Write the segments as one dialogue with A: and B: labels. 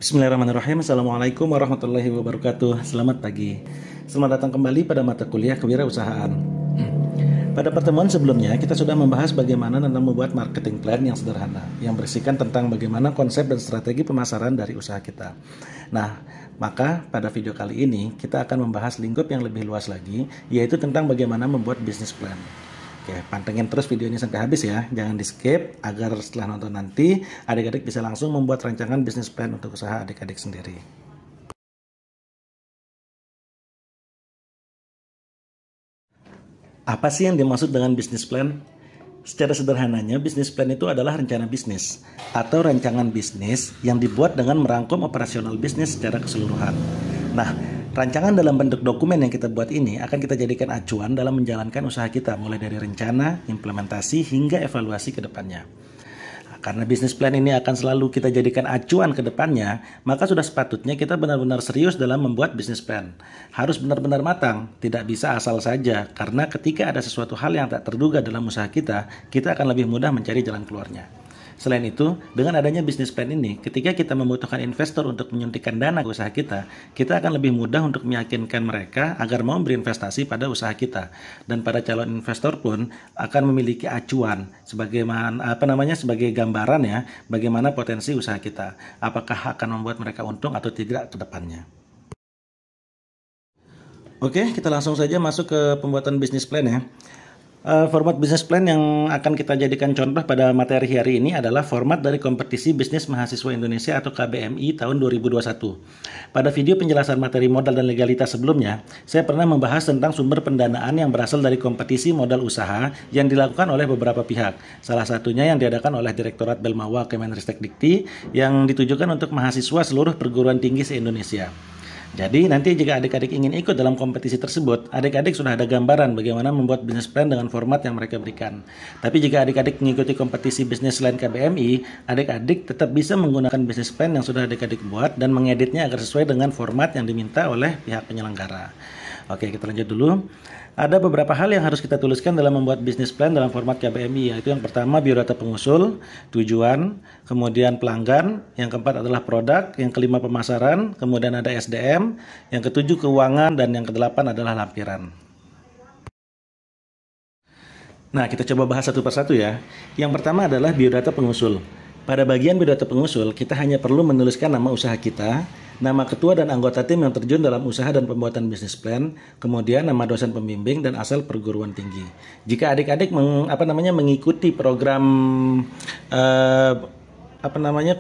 A: Bismillahirrahmanirrahim. Assalamualaikum warahmatullahi wabarakatuh. Selamat pagi. Selamat datang kembali pada mata kuliah kewirausahaan. Pada pertemuan sebelumnya, kita sudah membahas bagaimana tentang membuat marketing plan yang sederhana, yang berisikan tentang bagaimana konsep dan strategi pemasaran dari usaha kita. Nah, maka pada video kali ini, kita akan membahas lingkup yang lebih luas lagi, yaitu tentang bagaimana membuat business plan. Oke, pantengin terus video ini sampai habis ya, jangan di skip agar setelah nonton nanti adik-adik bisa langsung membuat rancangan bisnis plan untuk usaha adik-adik sendiri. Apa sih yang dimaksud dengan bisnis plan? Secara sederhananya, bisnis plan itu adalah rencana bisnis atau rancangan bisnis yang dibuat dengan merangkum operasional bisnis secara keseluruhan. Nah, rancangan dalam bentuk dokumen yang kita buat ini akan kita jadikan acuan dalam menjalankan usaha kita, mulai dari rencana, implementasi, hingga evaluasi ke depannya. Karena bisnis plan ini akan selalu kita jadikan acuan ke depannya, maka sudah sepatutnya kita benar-benar serius dalam membuat bisnis plan. Harus benar-benar matang, tidak bisa asal saja, karena ketika ada sesuatu hal yang tak terduga dalam usaha kita akan lebih mudah mencari jalan keluarnya. Selain itu, dengan adanya bisnis plan ini, ketika kita membutuhkan investor untuk menyuntikkan dana ke usaha kita akan lebih mudah untuk meyakinkan mereka agar mau berinvestasi pada usaha kita. Dan para calon investor pun akan memiliki acuan sebagai gambaran ya, bagaimana potensi usaha kita. Apakah akan membuat mereka untung atau tidak ke depannya. Oke, kita langsung saja masuk ke pembuatan bisnis plan ya. Format bisnis plan yang akan kita jadikan contoh pada materi hari ini adalah format dari Kompetisi Bisnis Mahasiswa Indonesia atau KBMI tahun 2021. Pada video penjelasan materi modal dan legalitas sebelumnya, saya pernah membahas tentang sumber pendanaan yang berasal dari kompetisi modal usaha yang dilakukan oleh beberapa pihak. Salah satunya yang diadakan oleh Direktorat Belmawa Kemenristek-Dikti yang ditujukan untuk mahasiswa seluruh perguruan tinggi se-Indonesia. Jadi nanti jika adik-adik ingin ikut dalam kompetisi tersebut, adik-adik sudah ada gambaran bagaimana membuat bisnis plan dengan format yang mereka berikan. Tapi jika adik-adik mengikuti kompetisi bisnis selain KBMI, adik-adik tetap bisa menggunakan bisnis plan yang sudah adik-adik buat dan mengeditnya agar sesuai dengan format yang diminta oleh pihak penyelenggara. Oke, kita lanjut dulu. Ada beberapa hal yang harus kita tuliskan dalam membuat bisnis plan dalam format KBMI, yaitu yang pertama biodata pengusul, tujuan, kemudian pelanggan, yang keempat adalah produk, yang kelima pemasaran, kemudian ada SDM, yang ketujuh keuangan, dan yang kedelapan adalah lampiran. Nah, kita coba bahas satu persatu ya. Yang pertama adalah biodata pengusul. Pada bagian biodata pengusul, kita hanya perlu menuliskan nama usaha kita, nama ketua dan anggota tim yang terjun dalam usaha dan pembuatan bisnis plan, kemudian nama dosen pembimbing dan asal perguruan tinggi. Jika adik-adik mengikuti program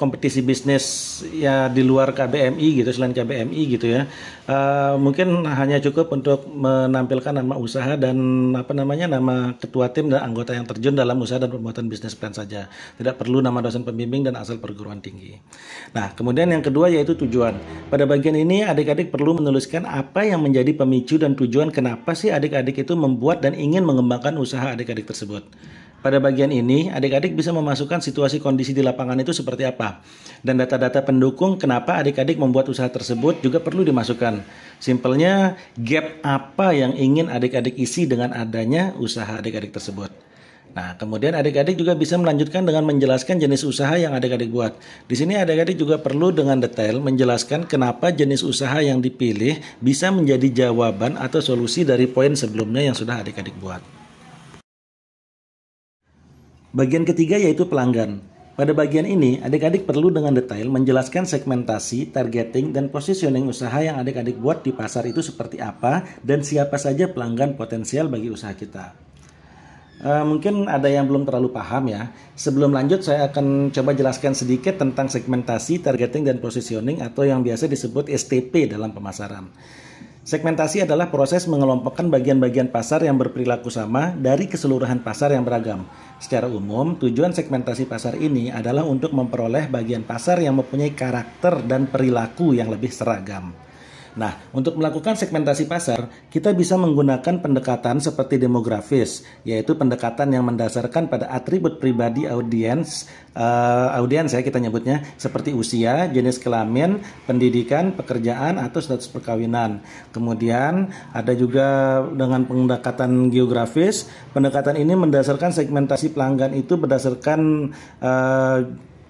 A: kompetisi bisnis ya di luar KBMI gitu, selain KBMI gitu ya, mungkin hanya cukup untuk menampilkan nama usaha dan nama ketua tim dan anggota yang terjun dalam usaha dan pembuatan bisnis plan saja. Tidak perlu nama dosen pembimbing dan asal perguruan tinggi. Nah, kemudian yang kedua yaitu tujuan. Pada bagian ini adik-adik perlu menuliskan apa yang menjadi pemicu dan tujuan kenapa sih adik-adik itu membuat dan ingin mengembangkan usaha adik-adik tersebut. Pada bagian ini, adik-adik bisa memasukkan situasi kondisi di lapangan itu seperti apa. Dan data-data pendukung kenapa adik-adik membuat usaha tersebut juga perlu dimasukkan. Simpelnya, gap apa yang ingin adik-adik isi dengan adanya usaha adik-adik tersebut. Nah, kemudian adik-adik juga bisa melanjutkan dengan menjelaskan jenis usaha yang adik-adik buat. Di sini adik-adik juga perlu dengan detail menjelaskan kenapa jenis usaha yang dipilih bisa menjadi jawaban atau solusi dari poin sebelumnya yang sudah adik-adik buat. Bagian ketiga yaitu pelanggan. Pada bagian ini, adik-adik perlu dengan detail menjelaskan segmentasi, targeting, dan positioning usaha yang adik-adik buat di pasar itu seperti apa dan siapa saja pelanggan potensial bagi usaha kita. Mungkin ada yang belum terlalu paham ya. Sebelum lanjut, saya akan coba jelaskan sedikit tentang segmentasi, targeting, dan positioning atau yang biasa disebut STP dalam pemasaran. Segmentasi adalah proses mengelompokkan bagian-bagian pasar yang berperilaku sama dari keseluruhan pasar yang beragam. Secara umum, tujuan segmentasi pasar ini adalah untuk memperoleh bagian pasar yang mempunyai karakter dan perilaku yang lebih seragam. Nah, untuk melakukan segmentasi pasar, kita bisa menggunakan pendekatan seperti demografis, yaitu pendekatan yang mendasarkan pada atribut pribadi audiens ya kita nyebutnya, seperti usia, jenis kelamin, pendidikan, pekerjaan, atau status perkawinan. Kemudian ada juga dengan pendekatan geografis, pendekatan ini mendasarkan segmentasi pelanggan itu berdasarkan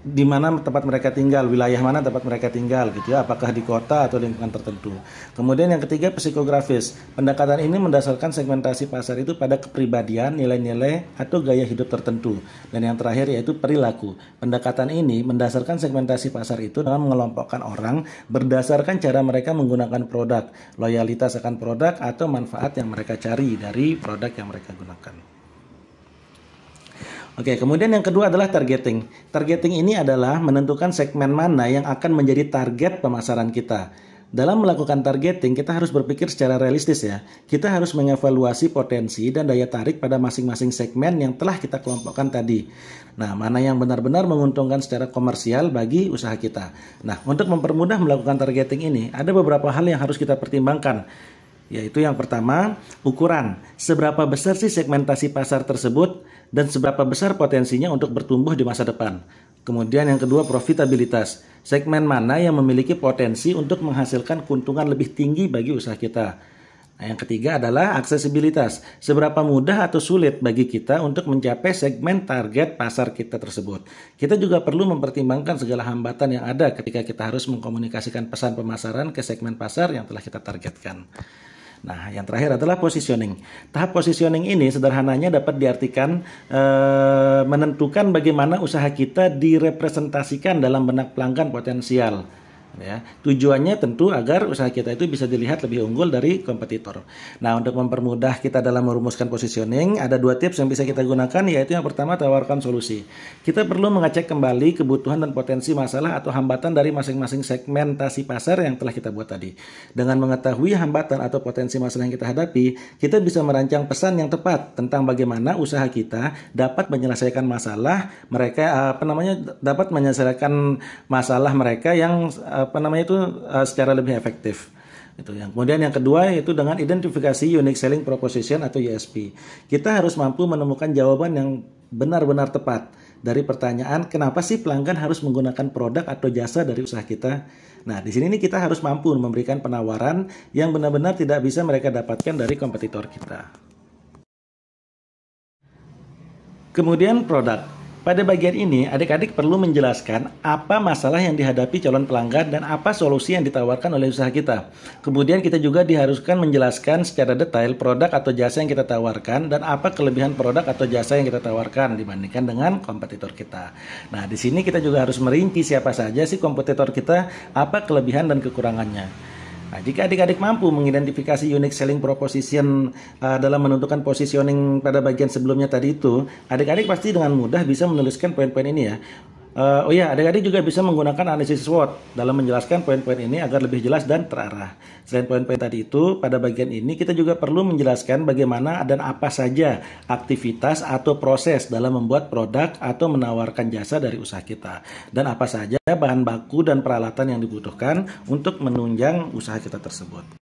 A: di mana tempat mereka tinggal, wilayah mana tempat mereka tinggal gitu ya, apakah di kota atau lingkungan tertentu. Kemudian yang ketiga psikografis. Pendekatan ini mendasarkan segmentasi pasar itu pada kepribadian, nilai-nilai atau gaya hidup tertentu. Dan yang terakhir yaitu perilaku. Pendekatan ini mendasarkan segmentasi pasar itu dengan mengelompokkan orang berdasarkan cara mereka menggunakan produk, loyalitas akan produk atau manfaat yang mereka cari dari produk yang mereka gunakan. Oke, kemudian yang kedua adalah targeting. Targeting ini adalah menentukan segmen mana yang akan menjadi target pemasaran kita. Dalam melakukan targeting, kita harus berpikir secara realistis ya. Kita harus mengevaluasi potensi dan daya tarik pada masing-masing segmen yang telah kita kelompokkan tadi. Nah, mana yang benar-benar menguntungkan secara komersial bagi usaha kita. Nah, untuk mempermudah melakukan targeting ini, ada beberapa hal yang harus kita pertimbangkan. Yaitu yang pertama, ukuran. Seberapa besar sih segmentasi pasar tersebut dan seberapa besar potensinya untuk bertumbuh di masa depan. Kemudian yang kedua, profitabilitas. Segmen mana yang memiliki potensi untuk menghasilkan keuntungan lebih tinggi bagi usaha kita. Nah, yang ketiga adalah aksesibilitas. Seberapa mudah atau sulit bagi kita untuk mencapai segmen target pasar kita tersebut. Kita juga perlu mempertimbangkan segala hambatan yang ada ketika kita harus mengkomunikasikan pesan pemasaran ke segmen pasar yang telah kita targetkan. Nah, yang terakhir adalah positioning. Tahap positioning ini sederhananya dapat diartikan menentukan bagaimana usaha kita direpresentasikan dalam benak pelanggan potensial. Ya, tujuannya tentu agar usaha kita itu bisa dilihat lebih unggul dari kompetitor. Nah, untuk mempermudah kita dalam merumuskan positioning, ada 2 tips yang bisa kita gunakan, yaitu yang pertama, tawarkan solusi. Kita perlu mengecek kembali kebutuhan dan potensi masalah atau hambatan dari masing-masing segmentasi pasar yang telah kita buat tadi. Dengan mengetahui hambatan atau potensi masalah yang kita hadapi, kita bisa merancang pesan yang tepat tentang bagaimana usaha kita dapat menyelesaikan masalah mereka, dapat menyelesaikan masalah mereka yang secara lebih efektif. Itu yang. Kemudian yang kedua yaitu dengan identifikasi unique selling proposition atau USP. Kita harus mampu menemukan jawaban yang benar-benar tepat dari pertanyaan kenapa sih pelanggan harus menggunakan produk atau jasa dari usaha kita. Nah, di sini kita harus mampu memberikan penawaran yang benar-benar tidak bisa mereka dapatkan dari kompetitor kita. Kemudian produk. Pada bagian ini, adik-adik perlu menjelaskan apa masalah yang dihadapi calon pelanggan dan apa solusi yang ditawarkan oleh usaha kita. Kemudian kita juga diharuskan menjelaskan secara detail produk atau jasa yang kita tawarkan dan apa kelebihan produk atau jasa yang kita tawarkan dibandingkan dengan kompetitor kita. Nah, di sini kita juga harus merinci siapa saja sih kompetitor kita, apa kelebihan dan kekurangannya. Nah, jika adik-adik mampu mengidentifikasi unique selling proposition dalam menentukan positioning pada bagian sebelumnya tadi itu, adik-adik pasti dengan mudah bisa menuliskan poin-poin ini ya. Adik-adik juga bisa menggunakan analisis SWOT dalam menjelaskan poin-poin ini agar lebih jelas dan terarah. Selain poin-poin tadi itu, pada bagian ini kita juga perlu menjelaskan bagaimana dan apa saja aktivitas atau proses dalam membuat produk atau menawarkan jasa dari usaha kita. Dan apa saja bahan baku dan peralatan yang dibutuhkan untuk menunjang usaha kita tersebut.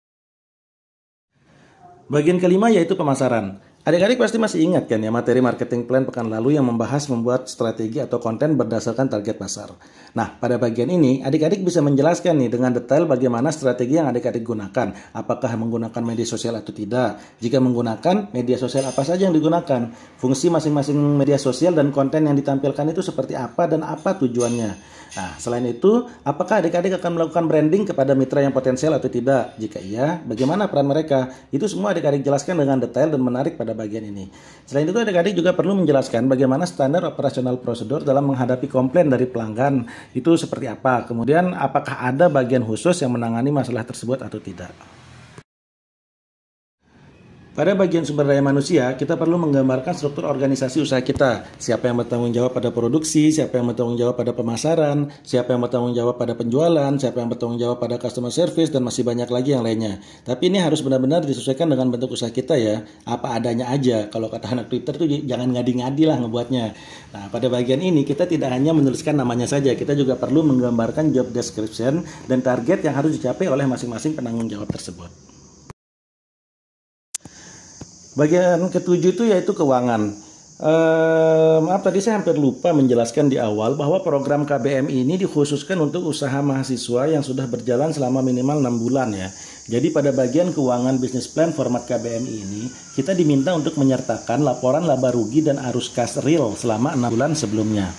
A: Bagian kelima yaitu pemasaran. Adik-adik pasti masih ingat kan ya materi marketing plan pekan lalu yang membahas membuat strategi atau konten berdasarkan target pasar. Nah, pada bagian ini adik-adik bisa menjelaskan nih dengan detail bagaimana strategi yang adik-adik gunakan. Apakah menggunakan media sosial atau tidak? Jika menggunakan, media sosial apa saja yang digunakan? Fungsi masing-masing media sosial dan konten yang ditampilkan itu seperti apa dan apa tujuannya? Nah, selain itu, apakah adik-adik akan melakukan branding kepada mitra yang potensial atau tidak? Jika iya, bagaimana peran mereka? Itu semua adik-adik jelaskan dengan detail dan menarik pada bagian ini. Selain itu, adik-adik juga perlu menjelaskan bagaimana standar operasional prosedur dalam menghadapi komplain dari pelanggan itu seperti apa. Kemudian, apakah ada bagian khusus yang menangani masalah tersebut atau tidak. Pada bagian sumber daya manusia, kita perlu menggambarkan struktur organisasi usaha kita. Siapa yang bertanggung jawab pada produksi, siapa yang bertanggung jawab pada pemasaran, siapa yang bertanggung jawab pada penjualan, siapa yang bertanggung jawab pada customer service, dan masih banyak lagi yang lainnya. Tapi ini harus benar-benar disesuaikan dengan bentuk usaha kita ya. Apa adanya aja. Kalau kata anak Twitter tuh jangan ngadi-ngadi lah ngebuatnya. Nah, pada bagian ini kita tidak hanya menuliskan namanya saja, kita juga perlu menggambarkan job description dan target yang harus dicapai oleh masing-masing penanggung jawab tersebut. Bagian ketujuh itu yaitu keuangan. Tadi saya hampir lupa menjelaskan di awal bahwa program KBM ini dikhususkan untuk usaha mahasiswa yang sudah berjalan selama minimal 6 bulan ya. Jadi pada bagian keuangan bisnis plan format KBM ini, kita diminta untuk menyertakan laporan laba rugi dan arus kas real selama 6 bulan sebelumnya.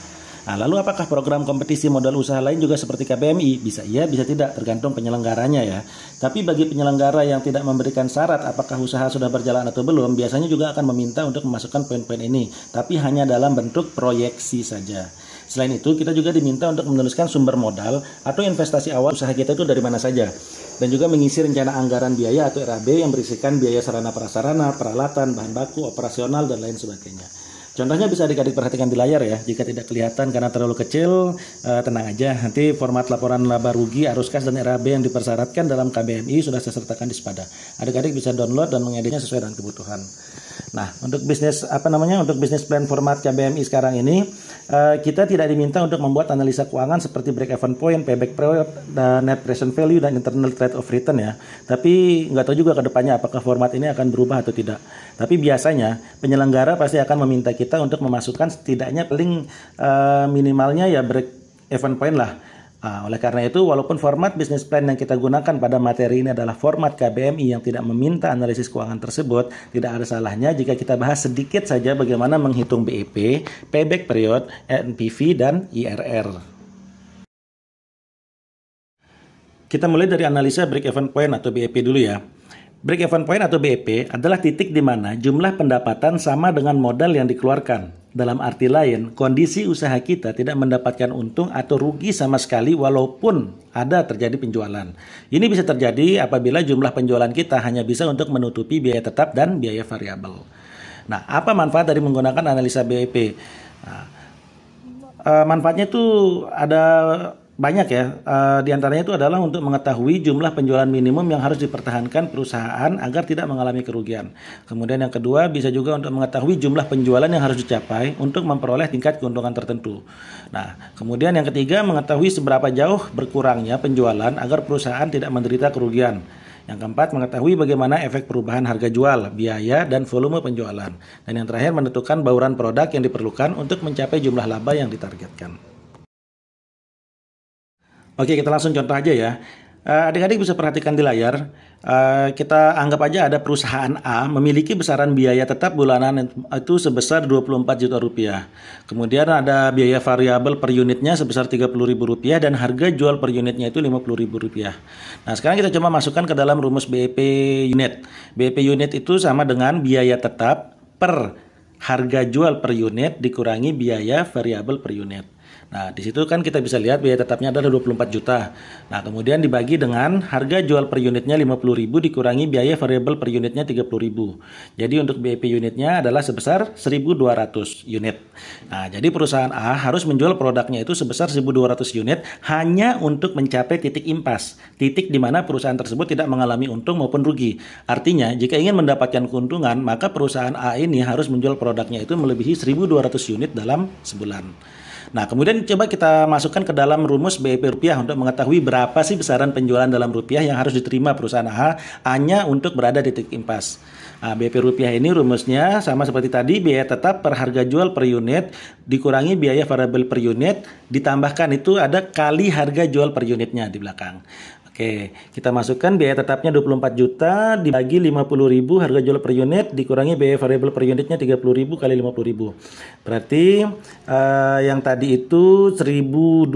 A: Nah, lalu apakah program kompetisi modal usaha lain juga seperti KBMI? Bisa iya, bisa tidak, tergantung penyelenggaranya ya. Tapi bagi penyelenggara yang tidak memberikan syarat apakah usaha sudah berjalan atau belum, biasanya juga akan meminta untuk memasukkan poin-poin ini, tapi hanya dalam bentuk proyeksi saja. Selain itu, kita juga diminta untuk menuliskan sumber modal atau investasi awal usaha kita itu dari mana saja. Dan juga mengisi rencana anggaran biaya atau RAB yang berisikan biaya sarana prasarana, peralatan, bahan baku, operasional, dan lain sebagainya. Contohnya bisa adik-adik perhatikan di layar ya. Jika tidak kelihatan karena terlalu kecil, tenang aja. Nanti format laporan laba rugi, arus kas, dan RAB yang dipersyaratkan dalam KBMI sudah saya sertakan di Spada. Adik-adik bisa download dan mengeditnya sesuai dengan kebutuhan. Nah, untuk bisnis untuk bisnis plan format KBMI sekarang ini, kita tidak diminta untuk membuat analisa keuangan seperti break-even point, payback period, dan net present value, dan internal rate of return ya. Tapi nggak tahu juga ke depannya apakah format ini akan berubah atau tidak. Tapi biasanya penyelenggara pasti akan meminta kita untuk memasukkan setidaknya paling minimalnya ya break-even point lah. Nah, oleh karena itu, walaupun format bisnis plan yang kita gunakan pada materi ini adalah format KBMI yang tidak meminta analisis keuangan tersebut, tidak ada salahnya jika kita bahas sedikit saja bagaimana menghitung BEP, payback period, NPV, dan IRR. Kita mulai dari analisa break-even point atau BEP dulu ya. Break-even point atau BEP adalah titik di mana jumlah pendapatan sama dengan modal yang dikeluarkan. Dalam arti lain, kondisi usaha kita tidak mendapatkan untung atau rugi sama sekali walaupun ada terjadi penjualan. Ini bisa terjadi apabila jumlah penjualan kita hanya bisa untuk menutupi biaya tetap dan biaya variabel. Nah, apa manfaat dari menggunakan analisa BEP? Nah, manfaatnya itu ada banyak ya, di antaranya itu adalah untuk mengetahui jumlah penjualan minimum yang harus dipertahankan perusahaan agar tidak mengalami kerugian. Kemudian yang kedua bisa juga untuk mengetahui jumlah penjualan yang harus dicapai untuk memperoleh tingkat keuntungan tertentu. Nah, kemudian yang ketiga mengetahui seberapa jauh berkurangnya penjualan agar perusahaan tidak menderita kerugian. Yang keempat mengetahui bagaimana efek perubahan harga jual, biaya, dan volume penjualan. Dan yang terakhir menentukan bauran produk yang diperlukan untuk mencapai jumlah laba yang ditargetkan. Oke, kita langsung contoh aja ya. Adik-adik bisa perhatikan di layar. Kita anggap aja ada perusahaan A memiliki besaran biaya tetap bulanan itu sebesar 24 juta rupiah. Kemudian ada biaya variabel per unitnya sebesar 30.000 rupiah dan harga jual per unitnya itu 50.000 rupiah. Nah, sekarang kita coba masukkan ke dalam rumus BEP unit. BEP unit itu sama dengan biaya tetap per harga jual per unit dikurangi biaya variabel per unit. Nah, di situ kan kita bisa lihat biaya tetapnya adalah 24 juta. Nah, kemudian dibagi dengan harga jual per unitnya 50.000 dikurangi biaya variabel per unitnya 30.000. Jadi untuk BEP unitnya adalah sebesar 1.200 unit. Nah, jadi perusahaan A harus menjual produknya itu sebesar 1.200 unit hanya untuk mencapai titik impas. Titik di mana perusahaan tersebut tidak mengalami untung maupun rugi. Artinya, jika ingin mendapatkan keuntungan, maka perusahaan A ini harus menjual produknya itu melebihi 1.200 unit dalam sebulan. Nah, kemudian coba kita masukkan ke dalam rumus BEP rupiah untuk mengetahui berapa sih besaran penjualan dalam rupiah yang harus diterima perusahaan A hanya untuk berada di titik impas. Nah, BEP rupiah ini rumusnya sama seperti tadi, biaya tetap per harga jual per unit dikurangi biaya variabel per unit, ditambahkan itu ada kali harga jual per unitnya di belakang. Oke, kita masukkan biaya tetapnya 24 juta dibagi 50.000 harga jual per unit dikurangi biaya variabel per unitnya 30.000 kali 50.000. Berarti yang tadi itu 1.200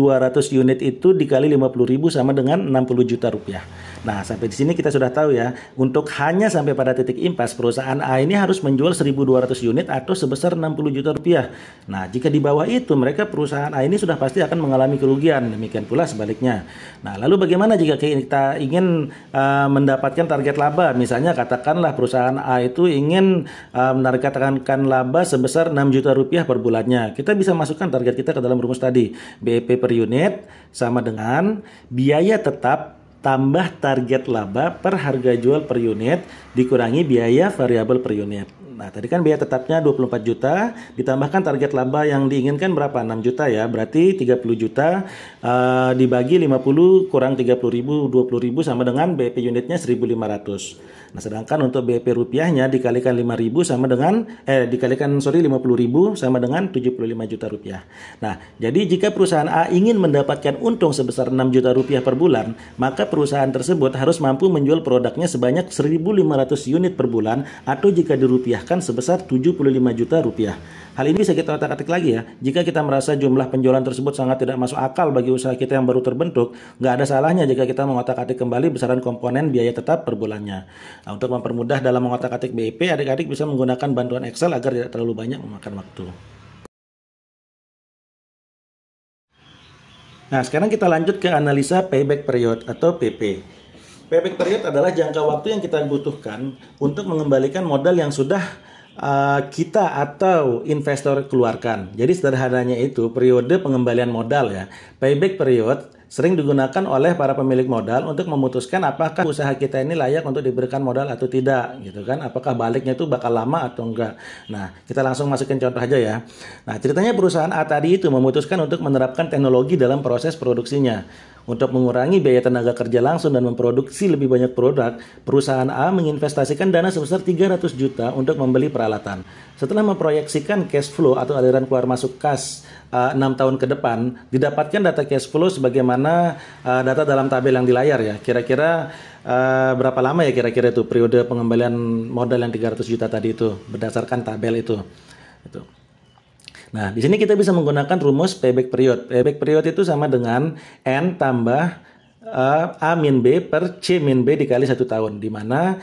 A: unit itu dikali 50.000 sama dengan 60 juta rupiah. Nah, sampai di sini kita sudah tahu ya, untuk hanya sampai pada titik impas perusahaan A ini harus menjual 1.200 unit atau sebesar 60 juta rupiah. Nah, jika di bawah itu mereka perusahaan A ini sudah pasti akan mengalami kerugian, demikian pula sebaliknya. Nah, lalu bagaimana jika kita ingin mendapatkan target laba? Misalnya katakanlah perusahaan A itu ingin menargetkan laba sebesar 6 juta rupiah per bulannya. Kita bisa masukkan target kita ke dalam rumus tadi. BEP per unit sama dengan biaya tetap tambah target laba per harga jual per unit dikurangi biaya variabel per unit. Nah, tadi kan biaya tetapnya 24 juta, ditambahkan target laba yang diinginkan berapa? 6 juta ya, berarti 30 juta dibagi 50 kurang 30.000, 20.000 sama dengan BEP unitnya 1.500. Nah, sedangkan untuk BEP rupiahnya dikalikan 5.000 sama dengan dikalikan 50.000 sama dengan 75 juta rupiah. Nah, jadi jika perusahaan A ingin mendapatkan untung sebesar 6 juta rupiah per bulan, maka perusahaan tersebut harus mampu menjual produknya sebanyak 1.500 unit per bulan atau jika dirupiahkan sebesar 75 juta rupiah. Hal ini bisa kita otak-atik lagi ya. Jika kita merasa jumlah penjualan tersebut sangat tidak masuk akal bagi usaha kita yang baru terbentuk, nggak ada salahnya jika kita mengotak-atik kembali besaran komponen biaya tetap per bulannya. Nah, untuk mempermudah dalam mengotak-atik BEP, adik-adik bisa menggunakan bantuan Excel agar tidak terlalu banyak memakan waktu. Nah, sekarang kita lanjut ke analisa payback period atau PP. Payback period adalah jangka waktu yang kita butuhkan untuk mengembalikan modal yang sudah kita atau investor keluarkan. Jadi sederhananya itu periode pengembalian modal ya. Payback period sering digunakan oleh para pemilik modal untuk memutuskan apakah usaha kita ini layak untuk diberikan modal atau tidak, gitu kan? Apakah baliknya itu bakal lama atau enggak. Nah, kita langsung masukin contoh aja ya. Nah, ceritanya perusahaan A tadi itu memutuskan untuk menerapkan teknologi dalam proses produksinya. Untuk mengurangi biaya tenaga kerja langsung dan memproduksi lebih banyak produk, perusahaan A menginvestasikan dana sebesar 300 juta untuk membeli peralatan. Setelah memproyeksikan cash flow atau aliran keluar masuk kas 6 tahun ke depan, didapatkan data cash flow sebagaimana data dalam tabel yang di layar ya. Kira-kira berapa lama ya kira-kira itu periode pengembalian modal yang 300 juta tadi itu berdasarkan tabel itu. Nah, di sini kita bisa menggunakan rumus payback period. Payback period itu sama dengan N tambah A min B per C min B dikali 1 tahun, di mana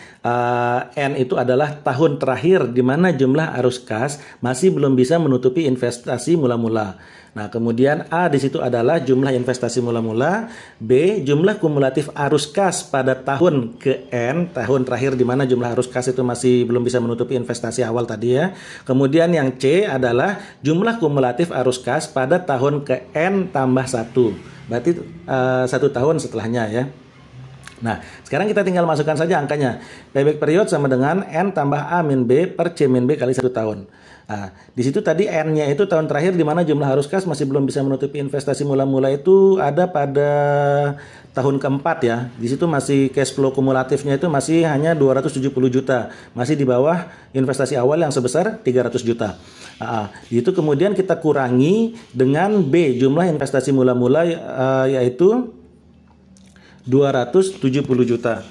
A: N itu adalah tahun terakhir di mana jumlah arus kas masih belum bisa menutupi investasi mula-mula. Nah, kemudian A di situ adalah jumlah investasi mula-mula, B jumlah kumulatif arus kas pada tahun ke N, tahun terakhir di mana jumlah arus kas itu masih belum bisa menutupi investasi awal tadi ya. Kemudian yang C adalah jumlah kumulatif arus kas pada tahun ke N tambah 1. Berarti 1 tahun setelahnya ya. Nah, sekarang kita tinggal masukkan saja angkanya. Payback period sama dengan N tambah A min B per C min B kali 1 tahun. Nah, di situ tadi N-nya itu tahun terakhir di mana jumlah arus kas masih belum bisa menutupi investasi mula-mula itu ada pada tahun keempat ya. Di situ masih cash flow kumulatifnya itu masih hanya 270 juta. Masih di bawah investasi awal yang sebesar 300 juta. Itu kemudian kita kurangi dengan B jumlah investasi mula-mula yaitu 270 juta.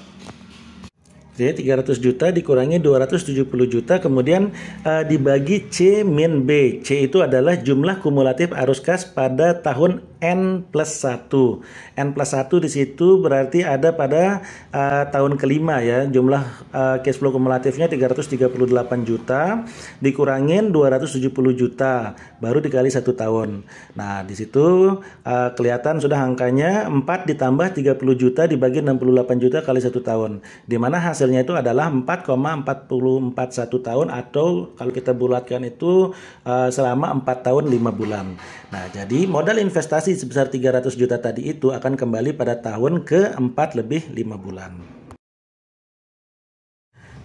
A: Jadi 300 juta dikurangi 270 juta kemudian dibagi C min B. C itu adalah jumlah kumulatif arus kas pada tahun N plus 1. N plus 1 di situ berarti ada pada tahun kelima ya. Jumlah cash flow kumulatifnya 338 juta dikurangin 270 juta baru dikali 1 tahun. Nah, di situ kelihatan sudah angkanya 4 ditambah 30 juta dibagi 68 juta kali 1 tahun. Di mana hasilnya itu adalah 4,441 tahun atau kalau kita bulatkan itu selama 4 tahun 5 bulan. Nah, jadi modal investasi sebesar 300 juta tadi itu akan kembali pada tahun ke-4 lebih 5 bulan.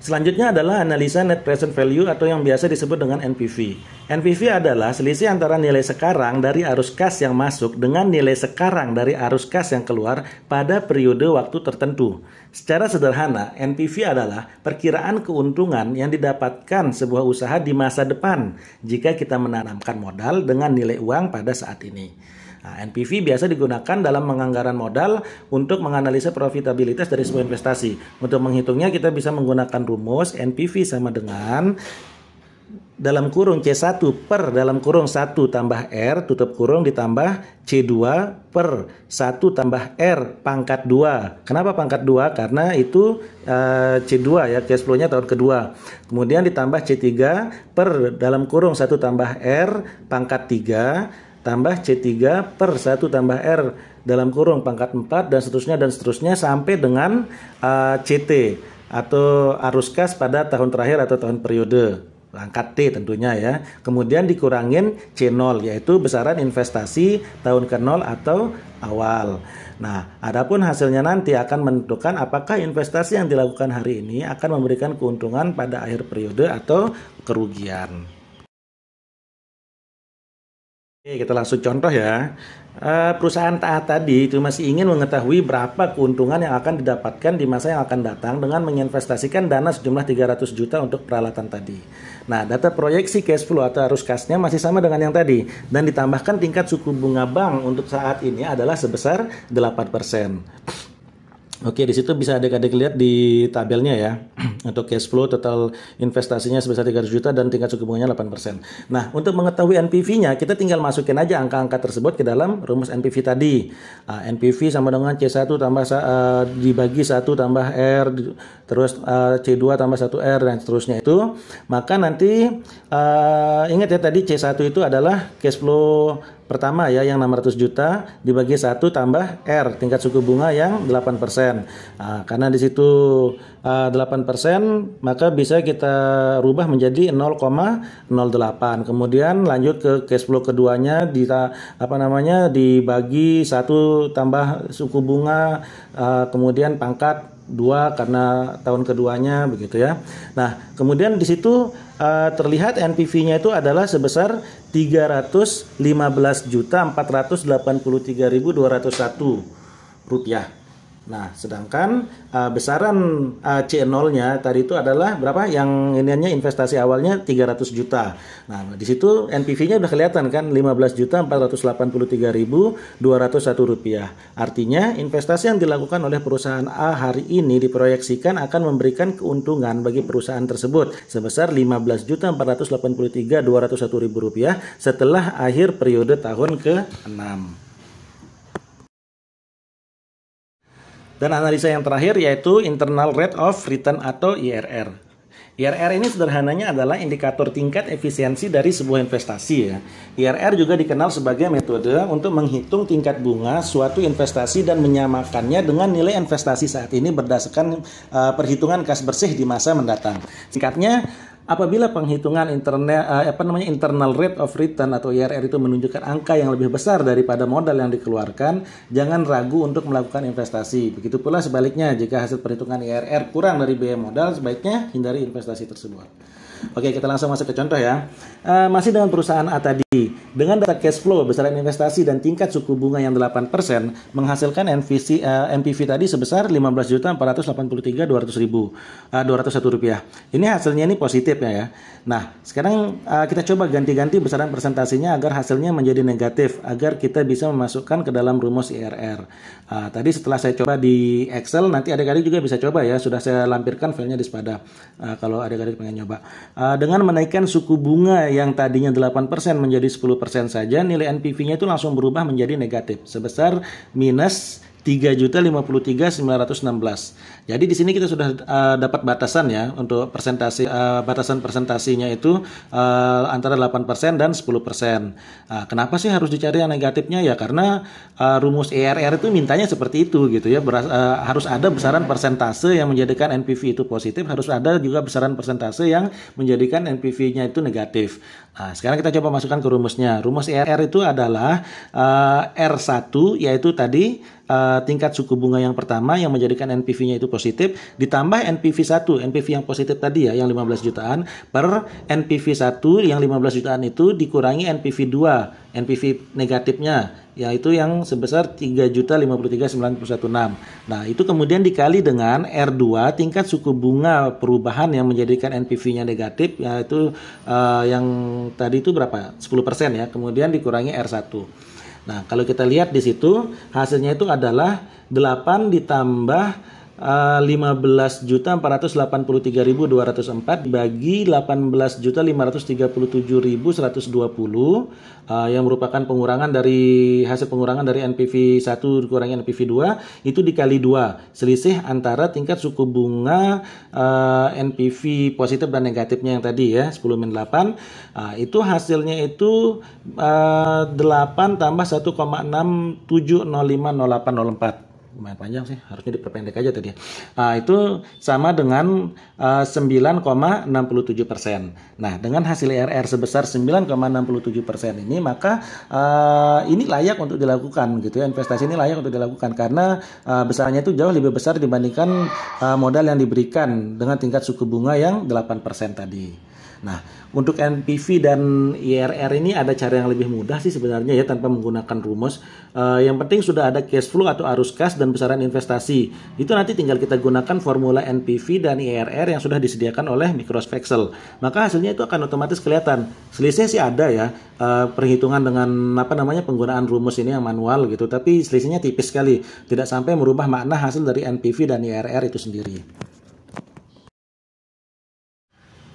A: Selanjutnya adalah analisa net present value atau yang biasa disebut dengan NPV. NPV adalah selisih antara nilai sekarang dari arus kas yang masuk dengan nilai sekarang dari arus kas yang keluar pada periode waktu tertentu. Secara sederhana, NPV adalah perkiraan keuntungan yang didapatkan sebuah usaha di masa depan jika kita menanamkan modal dengan nilai uang pada saat ini. Nah, NPV biasa digunakan dalam penganggaran modal untuk menganalisa profitabilitas dari sebuah investasi. Untuk menghitungnya kita bisa menggunakan rumus NPV sama dengan dalam kurung C1 per dalam kurung 1 tambah R tutup kurung ditambah C2 per 1 tambah R pangkat 2. Kenapa pangkat 2? Karena itu C2 ya, cash flow-nya tahun kedua. Kemudian ditambah C3 per dalam kurung 1 tambah R pangkat 3 tambah C3 per 1 tambah R dalam kurung pangkat 4 dan seterusnya sampai dengan CT atau arus kas pada tahun terakhir atau tahun periode. Angka T tentunya ya. Kemudian dikurangin C0 yaitu besaran investasi tahun ke-0 atau awal. Nah, adapun hasilnya nanti akan menentukan apakah investasi yang dilakukan hari ini akan memberikan keuntungan pada akhir periode atau kerugian. Oke, kita langsung contoh ya. Perusahaan taat tadi itu masih ingin mengetahui berapa keuntungan yang akan didapatkan di masa yang akan datang dengan menginvestasikan dana sejumlah 300 juta untuk peralatan tadi. Nah, data proyeksi cash flow atau arus kasnya masih sama dengan yang tadi dan ditambahkan tingkat suku bunga bank untuk saat ini adalah sebesar 8%. Oke, di situ bisa adik-adik lihat di tabelnya ya. Untuk cash flow total investasinya sebesar 300 juta dan tingkat suku bunganya 8%. Nah, untuk mengetahui NPV-nya, kita tinggal masukin aja angka-angka tersebut ke dalam rumus NPV tadi. NPV sama dengan C1 tambah dibagi 1 tambah R, terus C2 tambah 1R dan seterusnya itu. Maka nanti ingat ya tadi C1 itu adalah cash flow pertama ya yang 600 juta dibagi 1 tambah R tingkat suku bunga yang 8%. Nah, karena di situ 8% maka bisa kita rubah menjadi 0,08. Kemudian lanjut ke cash flow keduanya dibagi 1 tambah suku bunga kemudian pangkat 2 karena tahun keduanya begitu ya. Nah, kemudian di situ terlihat NPV-nya itu adalah sebesar 315.483.201 rupiah. Nah, sedangkan besaran C0-nya tadi itu adalah berapa? Yang iniannya investasi awalnya 300 juta. Nah, di situ NPV-nya udah kelihatan kan 15.483.201 rupiah. Artinya investasi yang dilakukan oleh perusahaan A hari ini diproyeksikan akan memberikan keuntungan bagi perusahaan tersebut sebesar 15.483.201 rupiah setelah akhir periode tahun ke-6. Dan analisa yang terakhir yaitu Internal Rate of Return atau IRR. IRR ini sederhananya adalah indikator tingkat efisiensi dari sebuah investasi ya. IRR juga dikenal sebagai metode untuk menghitung tingkat bunga suatu investasi dan menyamakannya dengan nilai investasi saat ini berdasarkan perhitungan kas bersih di masa mendatang. Singkatnya, apabila penghitungan internal rate of return atau IRR itu menunjukkan angka yang lebih besar daripada modal yang dikeluarkan, jangan ragu untuk melakukan investasi. Begitu pula sebaliknya, jika hasil perhitungan IRR kurang dari biaya modal, sebaiknya hindari investasi tersebut. Oke, kita langsung masuk ke contoh ya. Masih dengan perusahaan A tadi, dengan data cash flow, besaran investasi dan tingkat suku bunga yang 8% menghasilkan NPV tadi sebesar 15.483.201 rupiah. Ini hasilnya ini positif ya. Nah, sekarang kita coba ganti-ganti besaran presentasinya agar hasilnya menjadi negatif, agar kita bisa memasukkan ke dalam rumus IRR. Tadi setelah saya coba di Excel, nanti adik-adik juga bisa coba ya. Sudah saya lampirkan filenya di Spada kalau adik-adik pengen nyoba. Dengan menaikkan suku bunga yang tadinya 8% menjadi 10% saja, nilai NPV-nya itu langsung berubah menjadi negatif sebesar minus 3.053.916. Jadi di sini kita sudah dapat batasan ya untuk batasan presentasinya itu antara 8% dan 10%. Kenapa sih harus dicari yang negatifnya ya? Karena rumus IRR itu mintanya seperti itu gitu ya. Harus ada besaran persentase yang menjadikan NPV itu positif, harus ada juga besaran persentase yang menjadikan NPV-nya itu negatif. Sekarang kita coba masukkan ke rumusnya. Rumus IRR itu adalah R1 yaitu tadi tingkat suku bunga yang pertama yang menjadikan NPV-nya itu positif ditambah NPV 1, NPV yang positif tadi ya yang 15 jutaan per NPV 1 yang 15 jutaan itu dikurangi NPV 2, NPV negatifnya yaitu yang sebesar 3.053.916. Nah, itu kemudian dikali dengan R2 tingkat suku bunga perubahan yang menjadikan NPV-nya negatif yaitu yang tadi itu berapa? 10% ya. Kemudian dikurangi R1. Nah, kalau kita lihat di situ hasilnya itu adalah 8 ditambah 15.483.204 bagi 18.537.120 yang merupakan pengurangan dari hasil pengurangan dari NPV 1 dikurangi NPV 2 itu dikali 2 selisih antara tingkat suku bunga NPV positif dan negatifnya yang tadi ya 10 min 8 itu hasilnya itu 8 tambah 1,67050804. Lumayan panjang sih, harusnya diperpendek aja tadi. Itu sama dengan 9,67%. Nah, dengan hasil IRR sebesar 9,67% ini, maka ini layak untuk dilakukan gitu ya. Investasi ini layak untuk dilakukan karena besarnya itu jauh lebih besar dibandingkan modal yang diberikan dengan tingkat suku bunga yang 8% tadi. Nah, untuk NPV dan IRR ini ada cara yang lebih mudah sih sebenarnya ya tanpa menggunakan rumus. Yang penting sudah ada cash flow atau arus kas dan besaran investasi. Itu nanti tinggal kita gunakan formula NPV dan IRR yang sudah disediakan oleh Microsoft Excel. Maka hasilnya itu akan otomatis kelihatan. Selisih sih ada ya, perhitungan dengan penggunaan rumus ini yang manual gitu, tapi selisihnya tipis sekali, tidak sampai merubah makna hasil dari NPV dan IRR itu sendiri.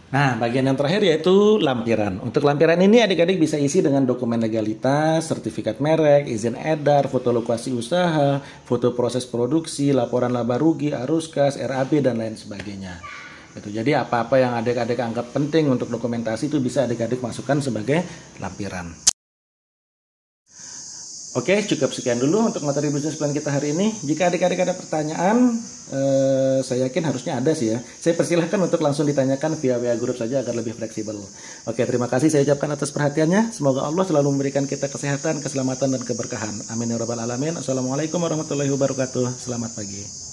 A: Nah, bagian yang terakhir yaitu lampiran. Untuk lampiran ini adik-adik bisa isi dengan dokumen legalitas, sertifikat merek, izin edar, foto lokasi usaha, foto proses produksi, laporan laba rugi, arus kas, RAB, dan lain sebagainya. Jadi apa-apa yang adik-adik anggap penting untuk dokumentasi itu bisa adik-adik masukkan sebagai lampiran. Oke, cukup sekian dulu untuk materi bisnis plan kita hari ini. Jika adik-adik ada pertanyaan, saya yakin harusnya ada sih ya. Saya persilahkan untuk langsung ditanyakan via WA Group saja agar lebih fleksibel. Oke, terima kasih saya ucapkan atas perhatiannya. Semoga Allah selalu memberikan kita kesehatan, keselamatan, dan keberkahan. Amin ya rabbal alamin. Assalamualaikum warahmatullahi wabarakatuh. Selamat pagi.